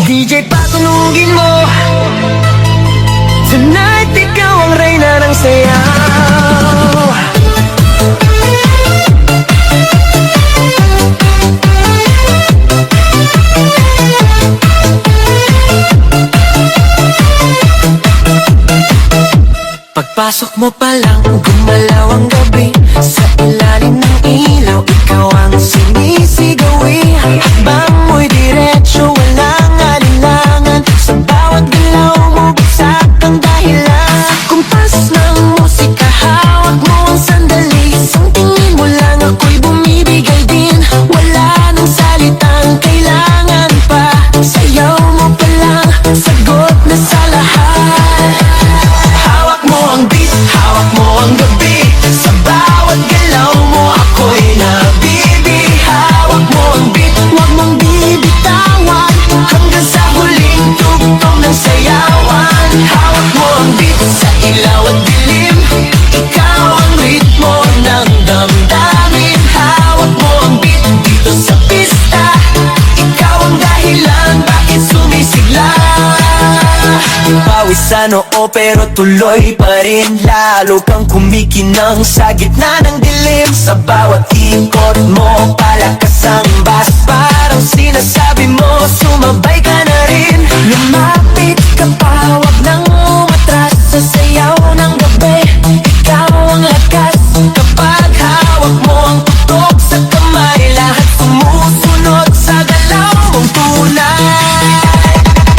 DJ patunugin mo, tonight ikaw ang reyna ng sayaw. Pagpasok mo pa lang, gumalaw ang gabi. Sa ilalim ng ilaw, ikaw ang sinisigawi. Hakbang mo'y diretsyo, walang alinlangan. Sa bawat galaw mo, bagsak ang dahilan. Kumpas ng musika, hawak mo ang sandali. Isang tingin mo lang, ako'y bumibigay din. Wala nang salitang kailangan pa. Sayaw mo pa lang, sagot na sa lahat. Hawak mo ang beat, hawak mo ang gabi. Sa bawat galaw mo, ako'y nabibi. Hawak mo ang beat, huwag mong bibitawan. Hanggang sa huling tugtog ng sayawan. Hawak mo ang beat, sa ilaw at dilim. Ikaw ang ritmo ng damdamin. Hawak mo ang beat, dito sa pista. Ikaw ang dahilan, bakit sumisigla. Pawis sa noo pero tuloy pa rin. Lalo kang kumikinang sa gitna ng dilim. Sa bawat ikot mo, palakas ang bass. Parang sinasabi mo, sumabay ka na rin. Lumapit ka pa, wag nang umatras. Sa sayaw ng gabi, ikaw ang lakas. Kapag hawak mo ang tutok sa kamay, lahat sumusunod sa galaw mong tunay.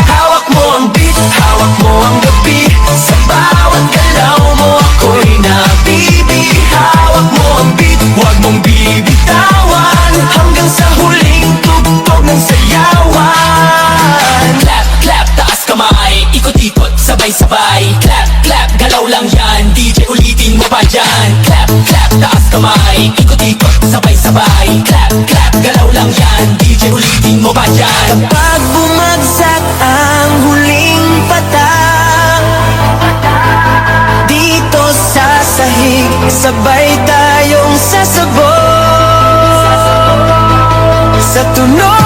Hawak mo ang beat, hawak mo ang gabi. Sa bawat galaw mo, ako'y nabibi. Hawak mo ang beat, huwag mong bibitawan. Hanggang sa huling tugtog ng sayawan. Clap, clap, taas kamay, ikot-ikot, sabay-sabay. Clap, clap, galaw lang yan, DJ ulitin mo pa dyan. Clap, clap, taas kamay, ikot-ikot, sabay-sabay. Clap, clap, galaw lang yan, DJ ulitin mo pa dyan. Kapag bumagsak ang huling patak, dito sa sahig, sabay tayong sasabog. Sa tunog